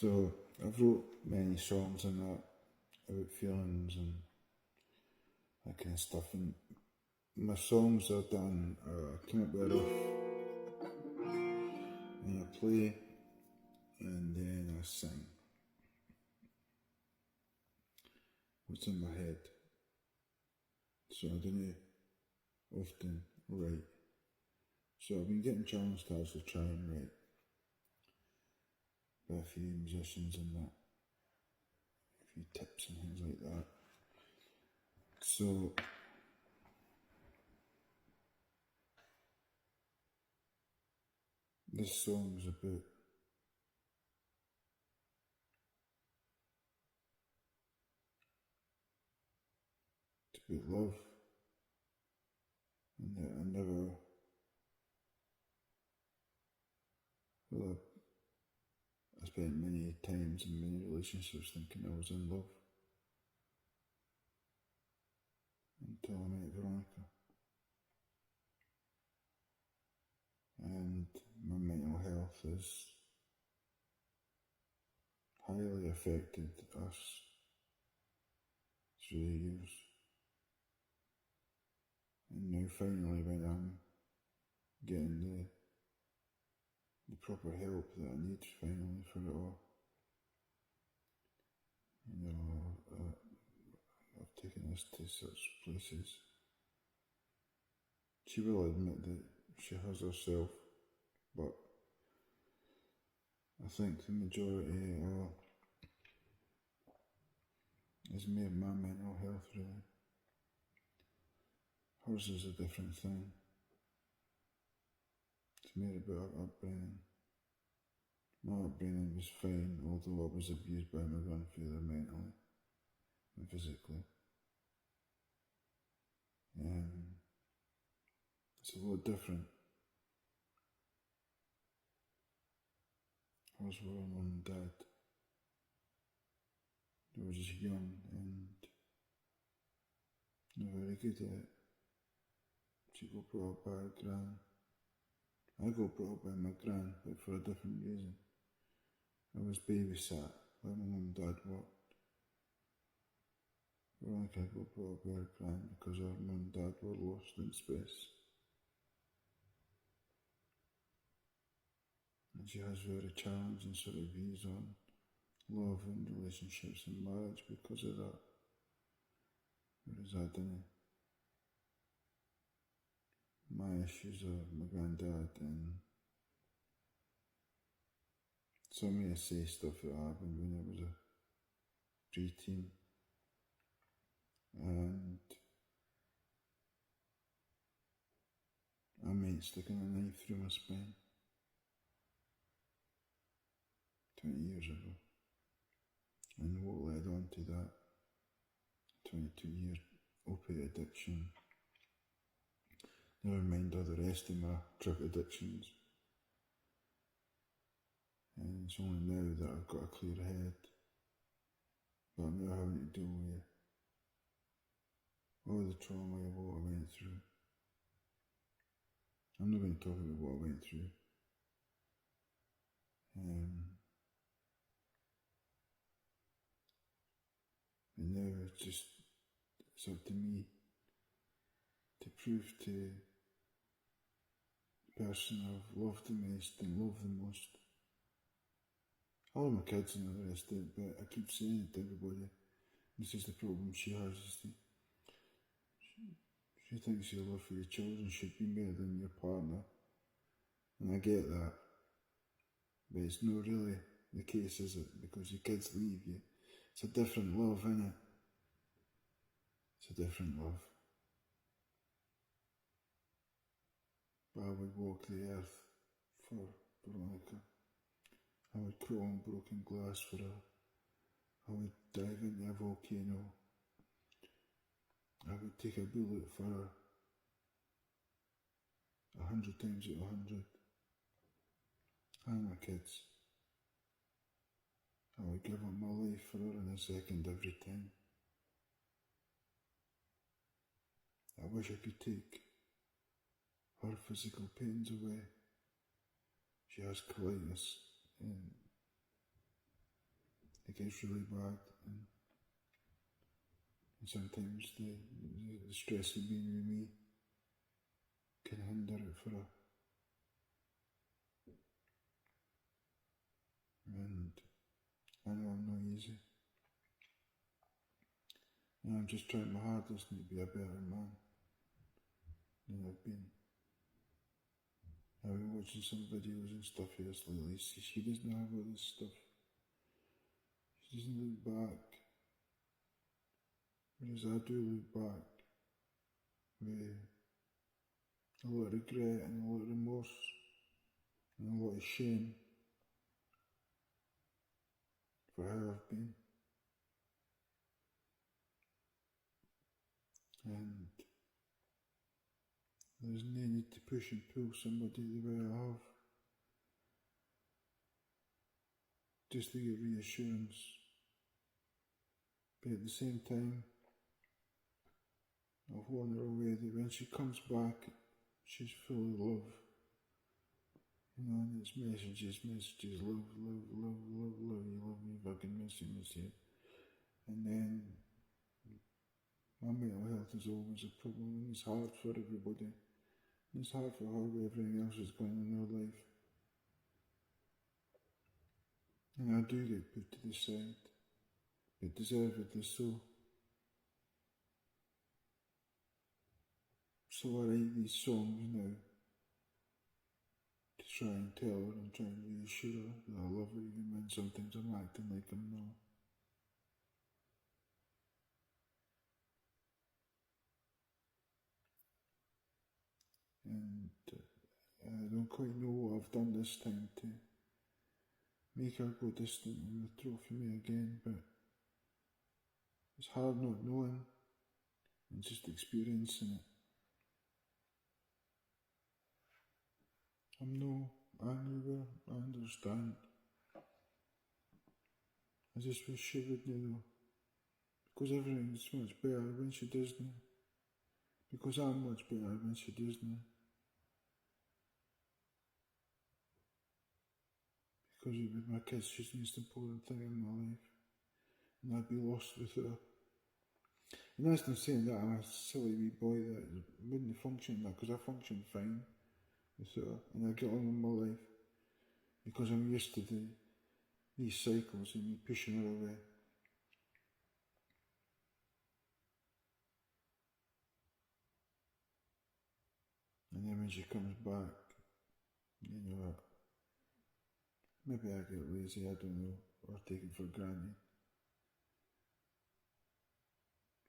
So I've wrote many songs and that about feelings and that kind of stuff, and my songs are done, I come up with a riff and I play and then I sing what's in my head. So I don't often write. So I've been getting challenged to actually try and write by a few musicians and that, a few tips and things like that. So this song's about love, and that I never, well, I spent many times in many relationships thinking I was in love until I met Veronika, and my mental health has highly affected us through the years. And now finally, when I'm getting the proper help that I need finally for it all, I've taken this to such places. She will admit that she has herself, but I think the majority is me and my mental health, really. Hers is a different thing. It's more about her upbringing. My upbringing was fine, although I was abused by my grandfather mentally and physically. It's a lot different. Hers were her mum and dad. They were just young and not very good at it. She got brought up by her gran. I got brought up by my gran, but for a different reason. I was babysat while my mum and dad worked. Veronika got brought up by her gran because her mum and dad were lost in space. And she has very challenging sort of views on love and relationships and marriage because of that. Whereas I didn't. My issues are my granddad, and some of me say stuff that happened when I was a pre-teen, and I meant sticking a knife through my spine 20 years ago, and what led on to that 22-year opiate addiction, never mind all the rest of my drug addictions. And it's only now that I've got a clear head, but I'm now having to deal with all the trauma of what I went through. I'm not going to talk about what I went through. And now it's up to me to prove to the person I've loved the most and love the most. I love my kids and all the rest of it, but I keep saying it to everybody. This is the problem she has, is that she thinks your love for your children should be more than your partner. And I get that. But it's not really the case, is it? Because your kids leave you. It's a different love, isn't it? It's a different love. But I would walk the earth for Veronika. I would crawl on broken glass for her. I would dive into a volcano. I would take a bullet for her 100 times out of 100. And my kids. I would give up my life for her in a second every time. I wish I could take her physical pains away. She has colitis, and gets really bad, and sometimes the stress of being with me can hinder it for her. And I know I'm not easy. And I'm just trying my hardest to be a better man than I've been. I've been watching some videos and stuff here lately. She doesn't have all this stuff. She doesn't look back. Whereas I do look back with a lot of regret and a lot of remorse and a lot of shame for how I've been. And there's no need to push and pull somebody the way I have. Just to get reassurance. But at the same time, I've warned her away that when she comes back, she's full of love. You know, and it's messages, love, love, love, love, love, you love me, fucking miss you. And then, my mental health is always a problem, and it's hard for everybody. And it's hard for her with everything else that's going on in her life. And I do get put to the side, but deservedly so. So I write these songs now to try and tell her and try and reassure her that I love her even when sometimes I'm acting like I'm not. And I don't quite know what I've done this time to make her go distant and withdraw from me again, but it's hard not knowing and just experiencing it. I'm no angry, I understand. I just wish she would though, because everything's much better when she doesn't. Because I'm much better when she doesn't. Because with my kids, she's the most important thing in my life. And I'd be lost with her. And that's not saying that I'm a silly wee boy that wouldn't function that, because I function fine with her. And I get on with my life. Because I'm used to these cycles and me pushing her away. And then when she comes back, you know, maybe I get lazy, I don't know, or take it for granted.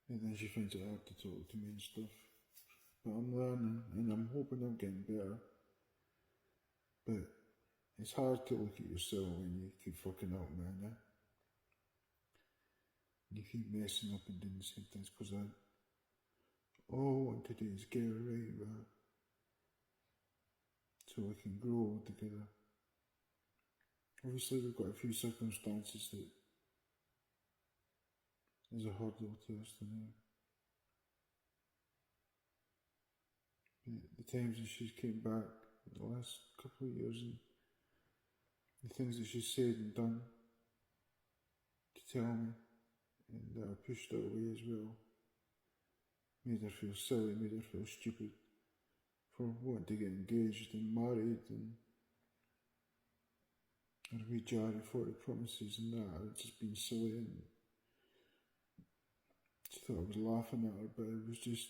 And then she finds it hard to talk to me and stuff. But I'm learning, and I'm hoping I'm getting better. But it's hard to look at yourself when you keep fucking up, man, yeah? You keep messing up and doing the same things, because all I want to do is get her right with her, so we can grow together. Obviously we've got a few circumstances that is a hurdle to us to know. The times that she's came back in the last couple of years, and the things that she's said and done to tell me, and that I pushed her away as well, made her feel silly, made her feel stupid for wanting to get engaged and married, and wee jar of 40 promises and that. I'd just been silly, and she thought I was laughing at her, but it was just,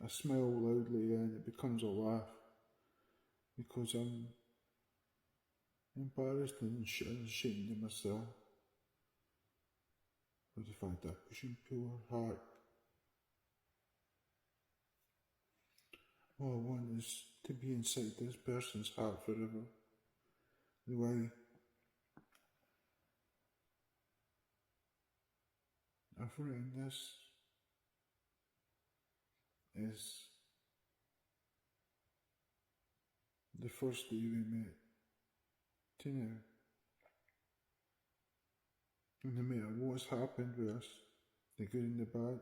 I smile loudly and it becomes a laugh, because I'm embarrassed and ashamed of myself for the fact that I push and pull her heart. All I want is to be inside this person's heart forever. The way I've written this is the first day we met to now. And no matter what's happened with us, the good and the bad,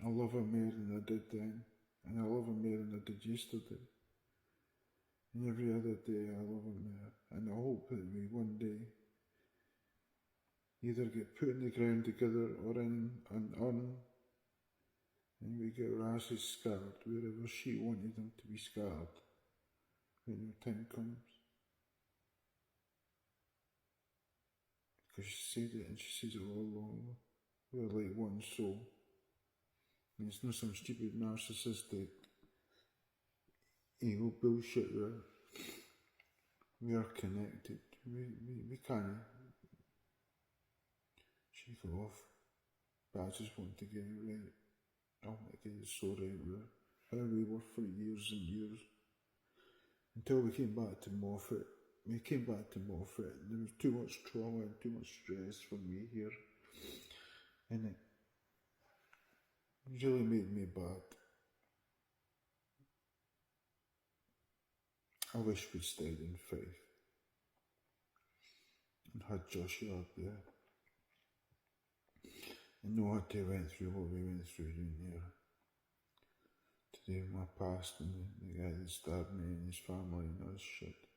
I love her more than I did then, and I love her more than I did yesterday. And every other day I love him there. And I hope that we one day either get put in the ground together or in an urn, and we get our asses scarred wherever she wanted them to be scarred when the time comes. Because she said it, and she says it all along. We're like one soul. And it's not some stupid narcissistic ego bullshit where we are connected. We can't shake it off. But I just want to get it right. I want to get it so right where how we were for years and years. Until we came back to Moffat. We came back to Moffat and there was too much trauma and too much stress for me here. And it really made me bad. I wish we'd stayed in Fife and had Joshua up there. And know what they went through, what we went through in here. Today, my past and the guy that stabbed me and his family and all this shit.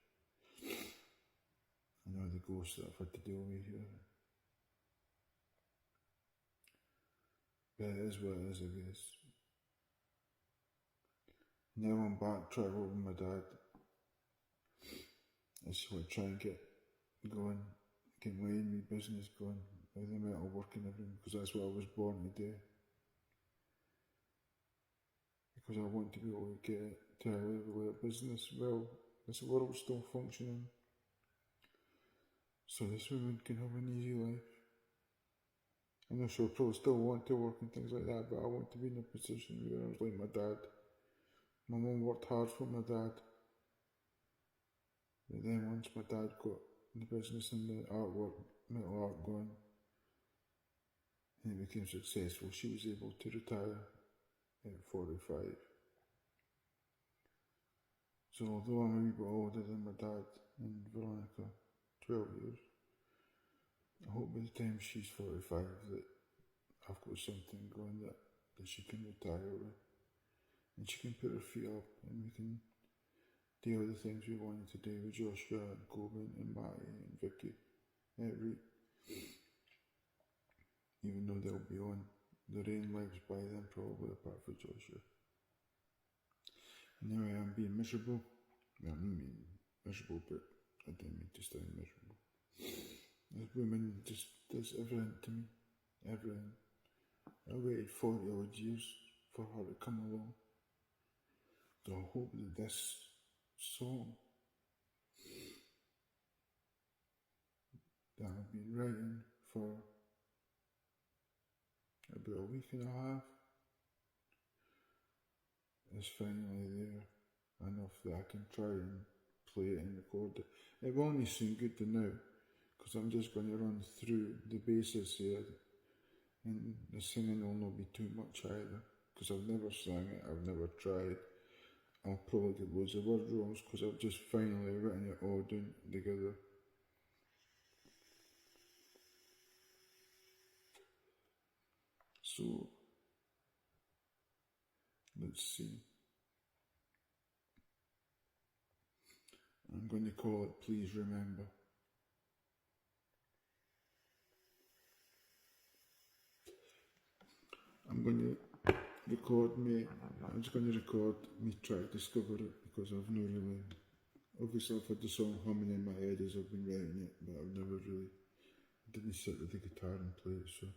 And all the ghosts that I've had to deal with here. But it is what it is, I guess. Now I'm back trying to work with my dad. I just want to try and get going, get my own business going, with the metal working everything, because that's what I was born to do. Because I want to be able to get to a level of business. Well, this world's still functioning. So this woman can have an easy life. I know she'll probably still want to work and things like that, but I want to be in a position where I was like my dad. My mum worked hard for my dad. But then once my dad got the business and the artwork, metal art going, and it became successful, she was able to retire at 45. So although I'm a wee bit older than my dad and Veronika, 12 years, I hope by the time she's 45 that I've got something going that she can retire with. And she can put her feet up and we can do all the things we wanted to do with Joshua and Coben and Matty and Vicky. Even though they'll be on their own lives by then, probably, apart from Joshua. And anyway, I'm being miserable. Well, I don't mean miserable, but I didn't mean to sound miserable. This woman just does everything to me. Everything. I waited 40 odd years for her to come along. So I hope that this song that I've been writing for about a week and a half is finally there enough that I can try and play it and record it. It will only sound good to now because I'm just going to run through the basis here and the singing will not be too much either because I've never sang it, I've never tried. I'll probably get loads of word wrongs because I've just finally written it all down together. So, let's see. I'm going to call it Please Remember. I'm going to record me, I'm just going to record me try to discover it because I've not really, obviously I've had the song humming in my head as I've been writing it, but I've never really, didn't sit with the guitar and play it, so.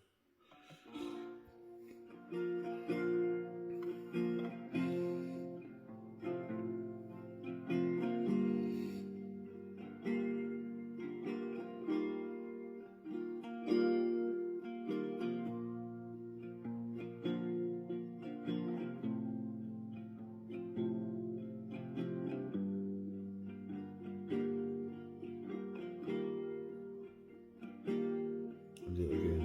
I'll do it again.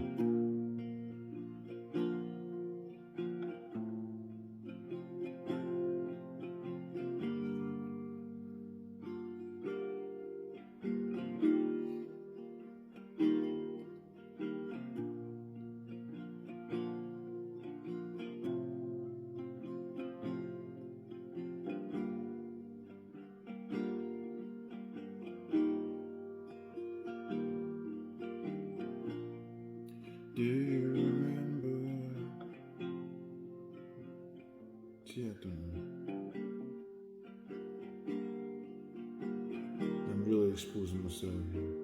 exposing myself here.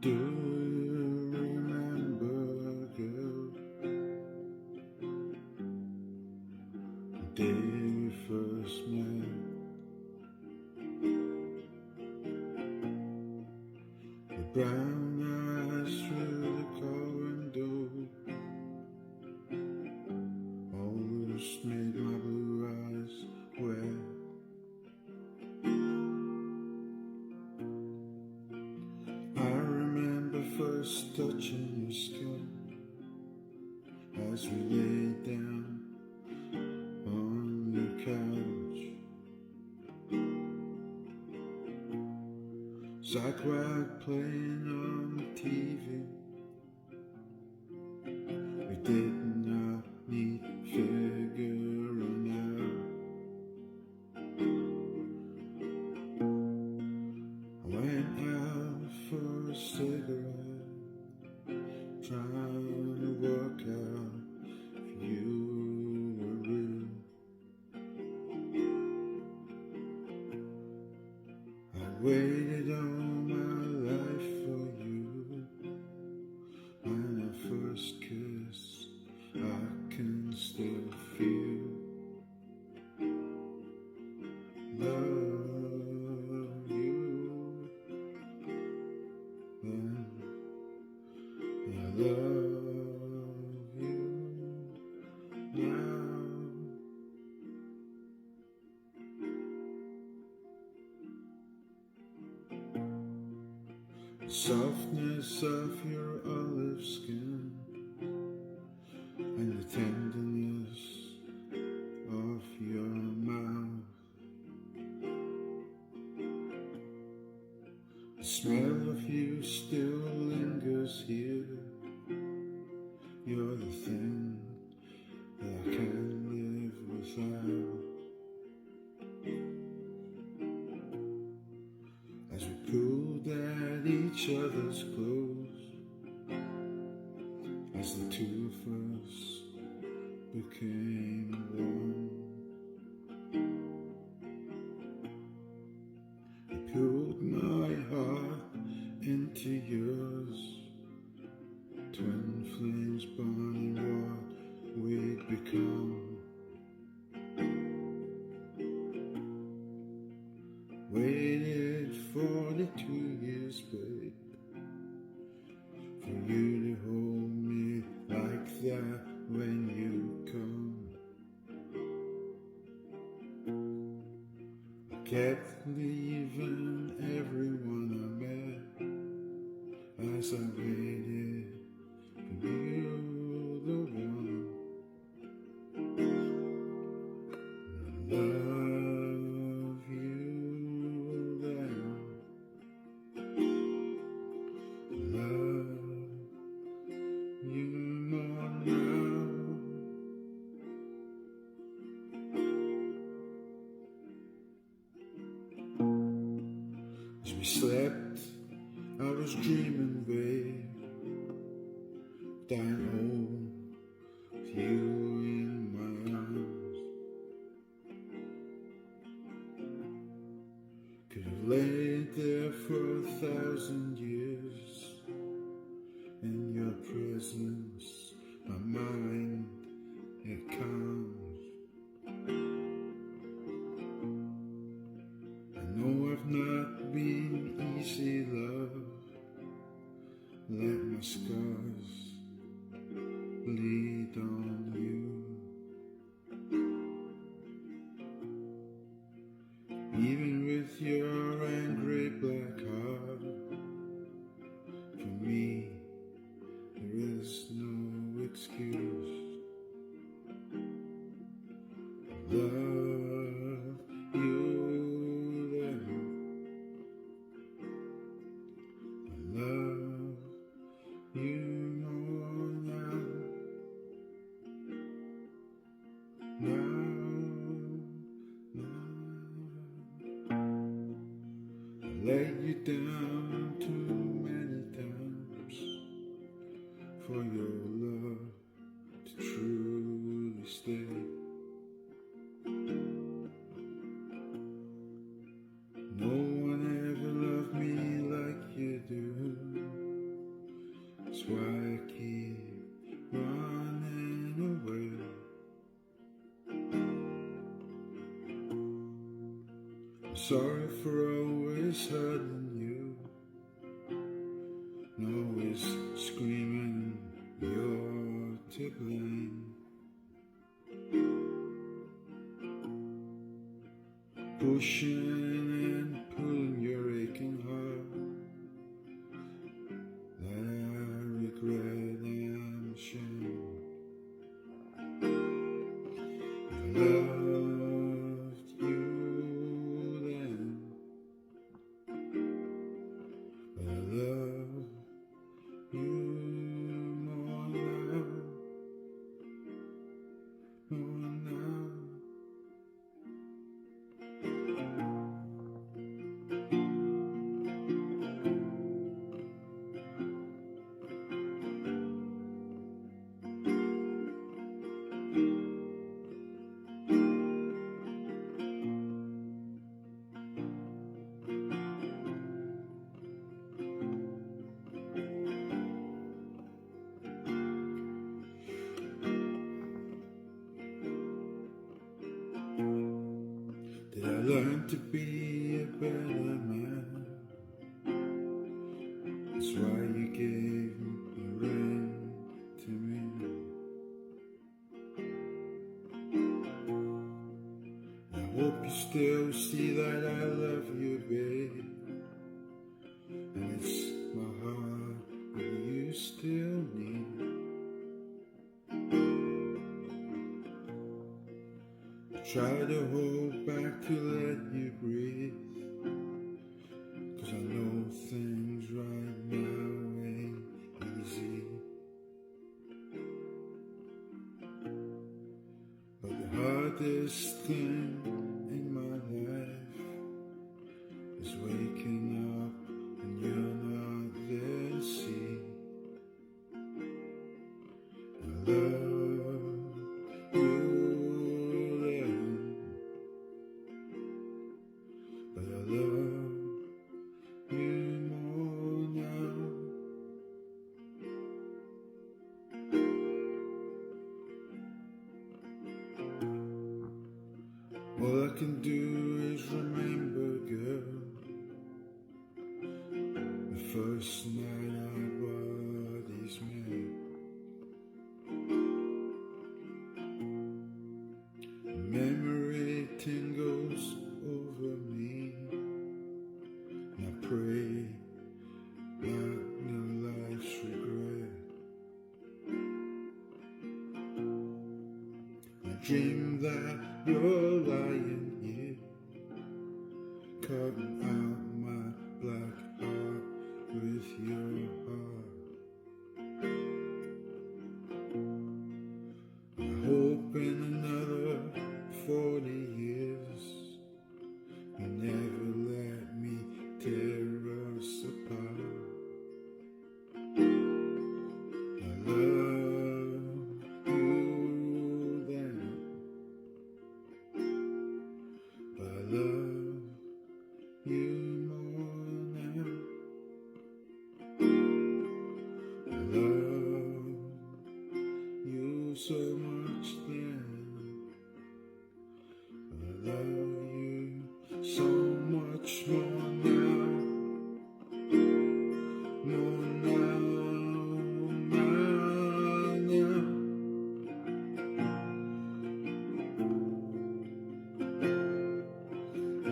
Do you remember, girl, the day we first met? The brown eyes through the car window almost made my blue eyes wet. I remember first touching your skin as we lay down on the couch. Zyquack playing on the TV. We did not need figuring out. I went out for a cigarette, trying to work out if you were real. I waited all my life for you. When I first kissed, I can still feel love you. Then I love you now. The softness of your olive skin and the tenderness of your mouth. The smell of you still lingers here. You're the thing that I can't live without. As we pulled at each other's clothes, as the two of us became one, you pulled my heart into yours. Twin flames burning what we'd become. Waited 42 years, babe, for you to hold me like that when you come. I kept leaving everyone I met as I waited for you, the one. I love you then. I love you more now. As we slept, I was dreaming, babe, dying old with you in my arms. Could have laid there for 1,000 years in your presence. My mind, it calms. I know I've not been easy, love. Let my scars bleed on you. Even with your angry black heart, for me there is no excuse. Love you then. I love you more now. I let you down too many times for your love to truly stay. Sorry for always hurting you, and always screaming you're to blame. Pushing and pulling your aching heart, that I regret and shame. I loved you then, but I love you more now, more now. Did I learn to be a better man? That's why you gave the ring to me. I hope you still see that I love you, babe. And it's my heart that you still need. I try to hold back to let you breathe, 'cause I know things right now ain't easy. But the hardest thing in my life is waking up and you're not there to see. I love you then, but I love you more now. All I can do is remember, girl, the first night our bodies met. The memory tingles over me, and I pray not no life's regret. I dream that you're lying here, cutting out my black heart with your heart. I hope in another 40 years you never let me tear us apart. I love you then, but I love you more now. I love you so much then, but I love you so much more now. More now, now. I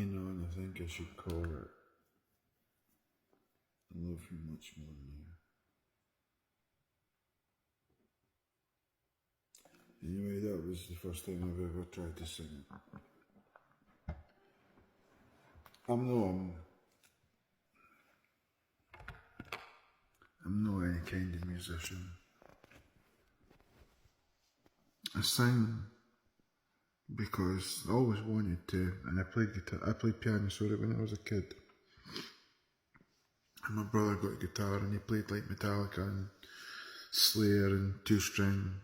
and I think I should call it I Love You Much More Than You. Anyway, that was the first time I've ever tried to sing it. I'm not any kind of musician. I sing because I always wanted to, and I played piano, when I was a kid. And my brother got a guitar and he played like Metallica and Slayer and two-string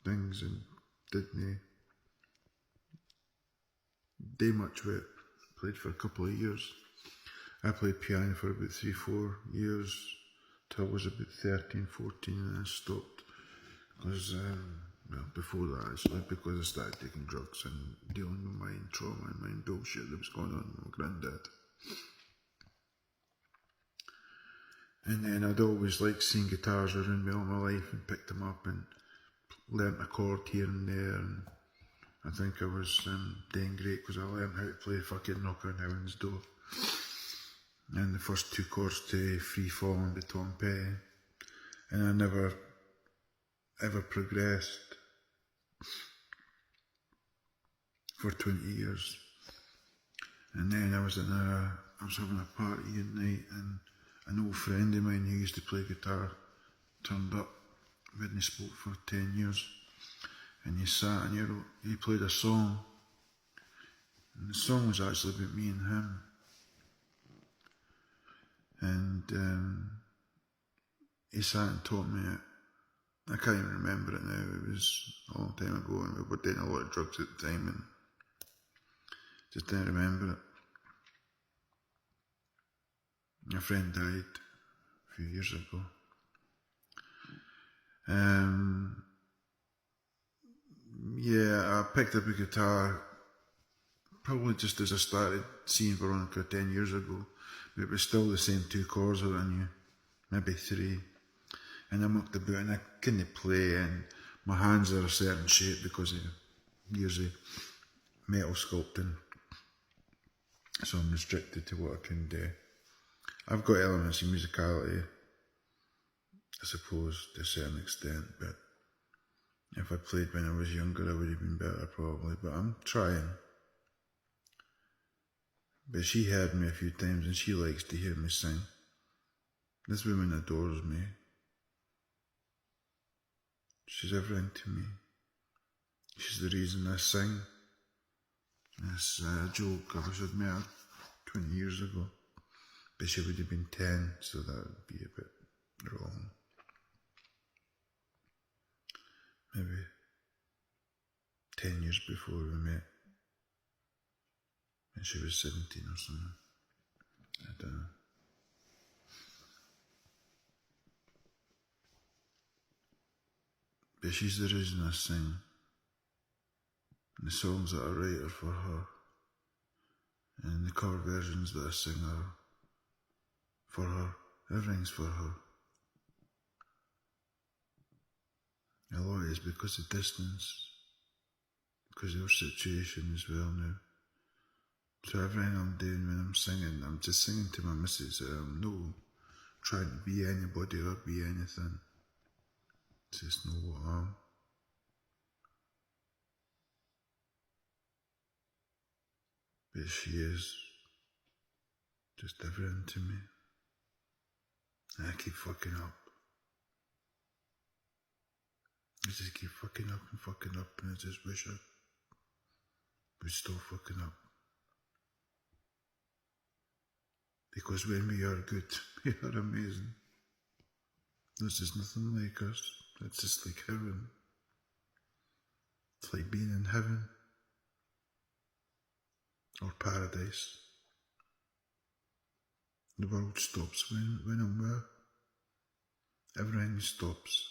things and didn't do much with it. Played for a couple of years. I played piano for about 3-4 years till I was about 13, 14 and I stopped. Because, before that actually, because I started taking drugs and dealing with mind trauma and mind bullshit that was going on with my granddad. And then I'd always liked seeing guitars around me all my life and picked them up and learnt a chord here and there, and I think I was doing great because I learnt how to play fucking Knock on Heaven's Door. And the first 2 chords to Free Falling by Tom Petty. And I never ever progressed for 20 years. And then I was having a party one night and an old friend of mine who used to play guitar turned up. We hadn't spoke for 10 years. And he sat and he played a song. And the song was actually about me and him. And he sat and taught me it. I can't even remember it now. It was a long time ago and we were doing a lot of drugs at the time and just didn't remember it. My friend died a few years ago. I picked up a guitar probably just as I started seeing Veronika 10 years ago. But it was still the same 2 chords that I knew, maybe 3. And I mucked about and I couldn't play and my hands are a certain shape because of years of metal sculpting. So I'm restricted to what I can do. I've got elements of musicality, I suppose, to a certain extent, but if I played when I was younger, I would have been better probably, but I'm trying. But she heard me a few times and she likes to hear me sing. This woman adores me. She's everything to me. She's the reason I sing. It's a joke. I wish I'd met her 20 years ago. But she would have been 10, so that would be a bit wrong. Maybe 10 years before we met. And she was 17 or something. I don't know. But she's the reason I sing. And the songs that I write are for her. And the cover versions that I sing are for her. Everything's for her. A lot is because of distance. Because of her situation as well now. So everything I'm doing when I'm singing, I'm just singing to my missus. I'm not trying to be anybody or be anything. It's just know what I am. But she is just everything to me. And I keep fucking up. I just keep fucking up and I just wish I would stop fucking up. Because when we are good, we are amazing. There's just nothing like us. It's just like heaven. It's like being in heaven. Or paradise. The world stops when I'm there. Everything stops.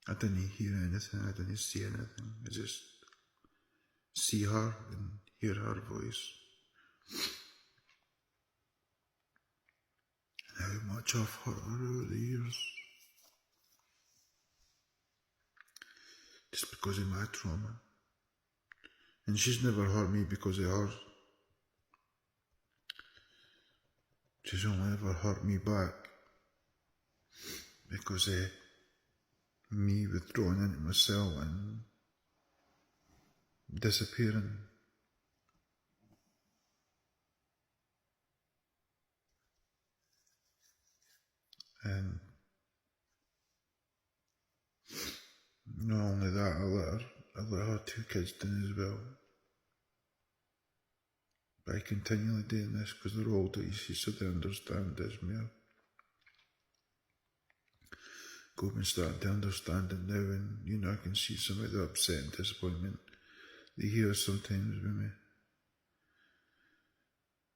I didn't hear anything, I didn't see anything. I just see her and hear her voice. And how much I've hurt her over the years. Just because of my trauma. And she's never hurt me because of hers. She's only ever hurt me back because of me withdrawing into myself and disappearing. And not only that, I let her 2 kids down as well. By continually doing this, because they're older, you see, so they understand this more. Goldman's starting to understand it now, and I can see some of the upset and disappointment they hear sometimes with me.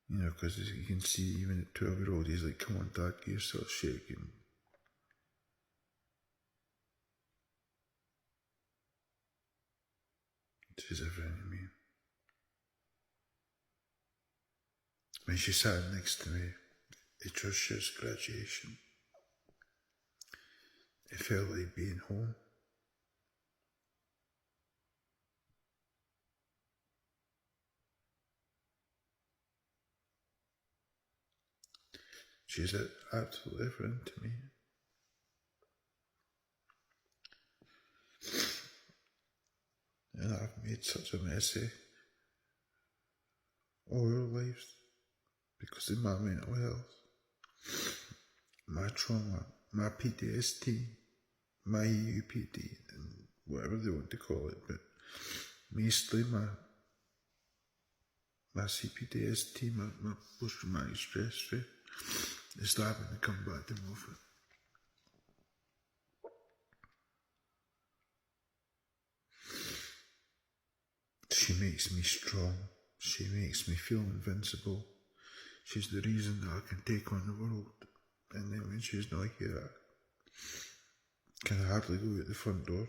Because you can see even at 12-year-old, he's like, come on dad, get yourself shaking. She's everything to me. When she sat next to me at Trish's graduation, it felt like being home. She's absolutely everything to me. And I've made such a mess of all our lives because of my mental health, my trauma, my PTSD, my EUPD, and whatever they want to call it, but mostly my CPTSD, my post-traumatic stress is starting to come back to me off it. She makes me strong. She makes me feel invincible. She's the reason that I can take on the world. And then when she's not here, I can hardly go out the front door.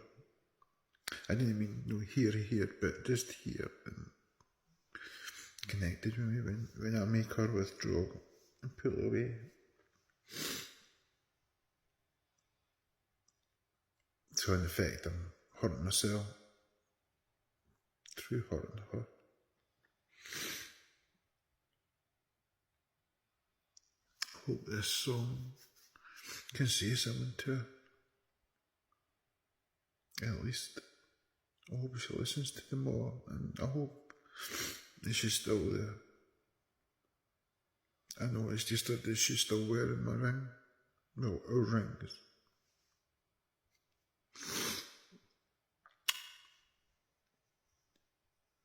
I didn't mean no here, but just here and connected with me when I make her withdraw and pull away. So in effect, I'm hurting myself through hurting her. I hope this song can say something to her. At least I hope she listens to them all, and I hope that she's still there. I noticed yesterday she's still wearing my ring. Well, our rings.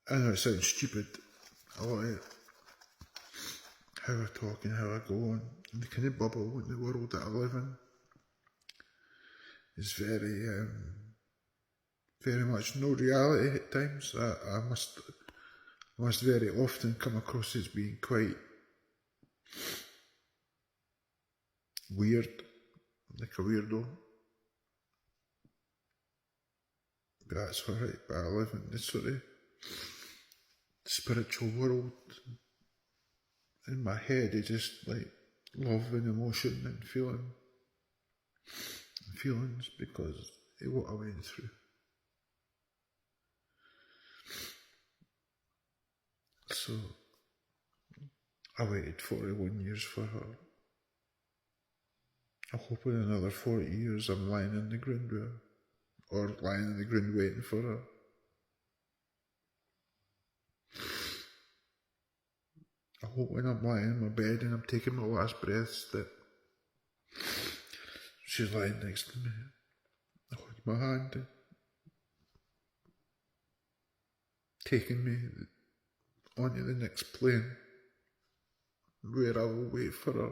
I know it sounds stupid. I like how I talk and how I go on. And the kind of bubble in the world that I live in is very much no reality at times. I must very often come across as being quite weird, like a weirdo. But that's alright, but I live in this sort of spiritual world. In my head, it's just like love and emotion and feelings because of what I went through. So I waited 41 years for her. I hope in another 40 years I'm lying in the ground with her, or lying in the ground waiting for her. I hope when I'm lying in my bed and I'm taking my last breaths that she's lying next to me. I hold my hand and taking me onto the next plane where I will wait for her.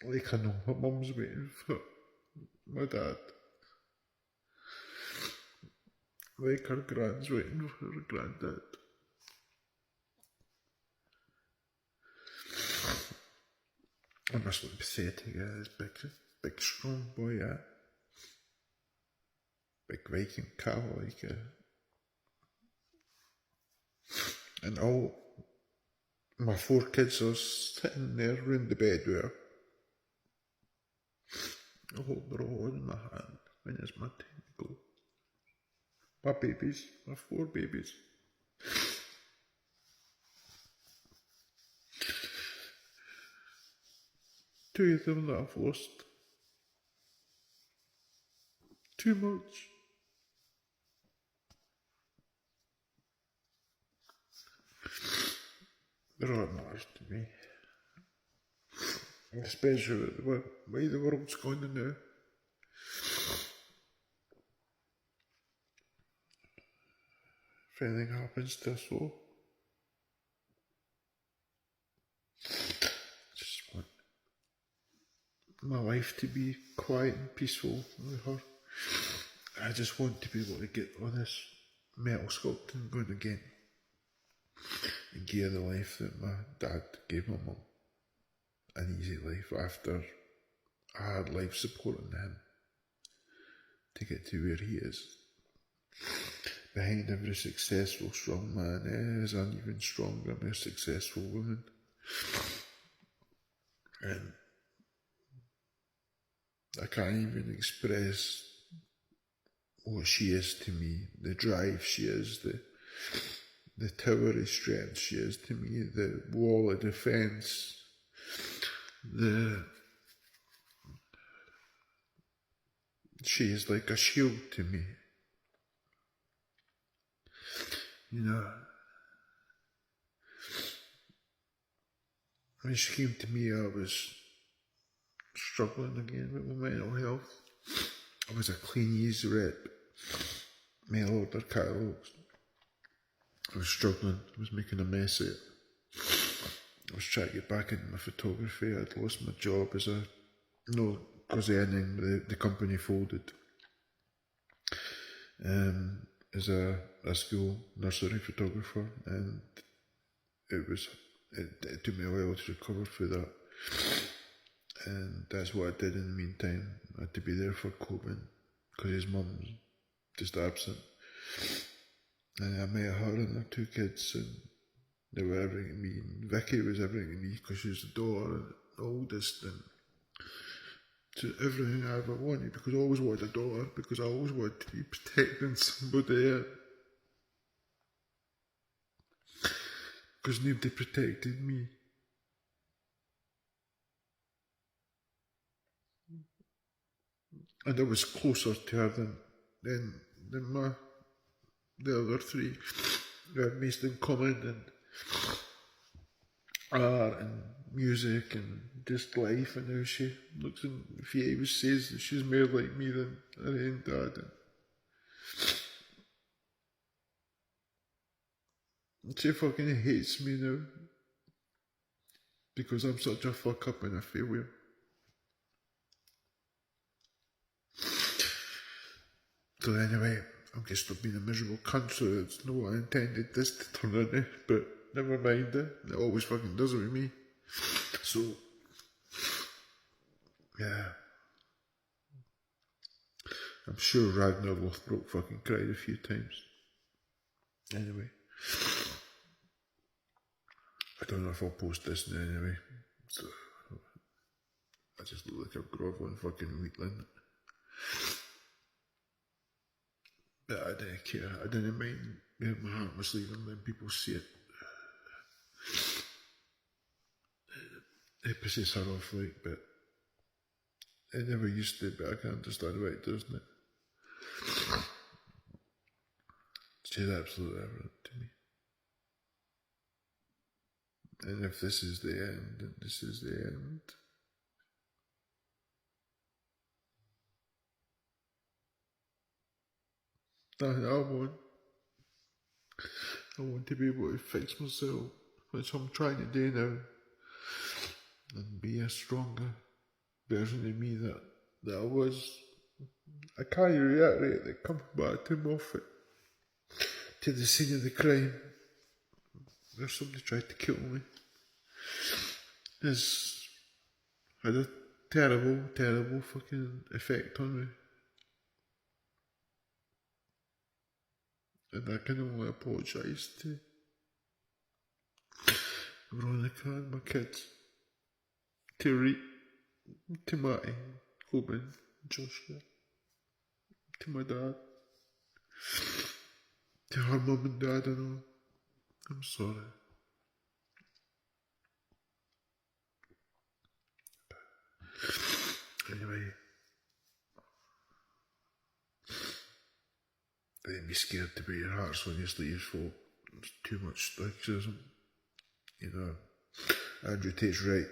Like I know my mum's waiting for my dad. Like her grand's waiting for her granddad. I must look pathetic, this big strong boy, big Viking cow, and all my 4 kids are sitting there round the bed with her. I hope they're all in my hand when it's my time to go. My babies, my 4 babies. 2 of them that I've lost. Too much. They're all that matters to me. Especially with the way the world's going now. If anything happens to us all, I just want my life to be quiet and peaceful with her. I just want to be able to get all this metal sculpting going again and give her the life that my dad gave my mum. An easy life after a hard life supporting him to get to where he is. Behind every successful, strong man is an even stronger, more successful woman. And I can't even express what she is to me, the drive she is, the tower of strength she is to me, the wall of defence, she is like a shield to me. You know, when she came to me, I was struggling again with my mental health. I was a clean ease rep, mail order catalogues. I was struggling, I was making a mess of it. I was trying to get back into my photography. I'd lost my job because the company folded. As a school nursery photographer, and it took me a while to recover from that. And that's what I did in the meantime. I had to be there for Coben because his mum's just absent. And I met her and her 2 kids, and they were everything to me. And Vicky was everything to me because she was the daughter and the oldest, and to everything I ever wanted, because I always wanted a daughter, because I always wanted to be protecting somebody, because nobody protected me. And I was closer to her than the other 3. We had most in common, and art and music and just life, and how she looks and she always says that she's more like me than her own dad. And she fucking hates me now because I'm such a fuck up and a failure. So anyway, I'm just being a miserable cunt, so it's not what I intended this to turn into, but never mind it. It always fucking does it with me. So, yeah. I'm sure Ragnar Lothbrok fucking cried a few times. Anyway. I don't know if I'll post this now anyway. So, I just look like a groveling fucking wheatland. But I didn't care. I didn't mind if my heart was leaving, letting people see it. It pisses her off, like, but it never used to, but I can understand why it does now. She's absolutely everything to me. And if this is the end, then this is the end. I want to be able to fix myself, which I'm trying to do now, and be a stronger version of me that I was. I can't reiterate that coming back to Moffat, to the scene of the crime, where somebody tried to kill me, has had a terrible, terrible fucking effect on me. And I can only apologise to Veronika and my kids, to Reed, to Matty, Coben, Joshua, to my dad. to her mum and dad and all. I'm sorry. Anyway, don't be scared to break your hearts when you sleep fault. There's too much stoicism. You know, Andrew Tate's right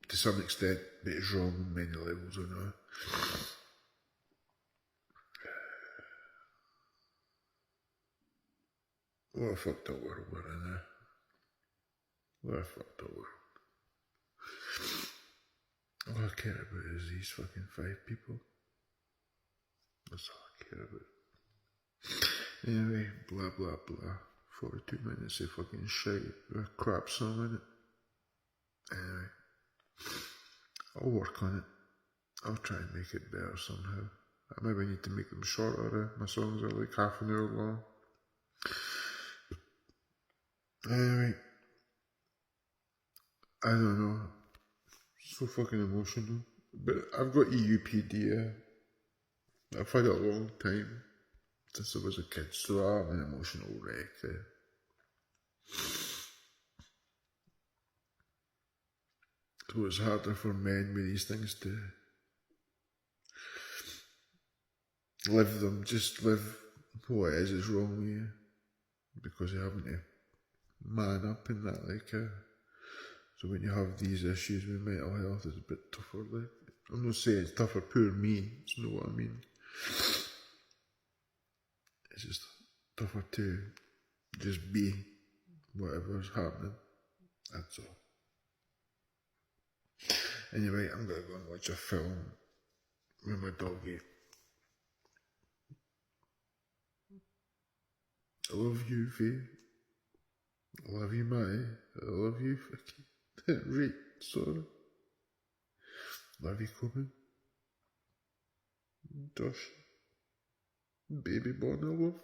to some extent, but he's wrong on many levels, I know. What a fucked up world we're in now. What a fucked up world. All I care about is these fucking 5 people. That's all I care about. Anyway, blah blah blah. 42 minutes of fucking shit with a crap song in it. Anyway, I'll work on it. I'll try and make it better somehow. I maybe need to make them shorter. My songs are like half an hour long. Anyway, I don't know. So fucking emotional. But I've got EUPD. I've had it a long time. Since I was a kid, so I'm an emotional wreck. So it's harder for men with these things to live them. Just live what it is wrong with you. Because you're having to man up in that, so when you have these issues with mental health, it's a bit tougher. I'm not saying it's tougher, poor me, it's not what I mean. It's just tougher to just be whatever's happening. That's all. Anyway, I'm gonna go and watch a film with my doggy. I love you, V. I love you, Matty. I love you, fucking Right, sorry. Love you, Corbin. Josh. Baby born, I love.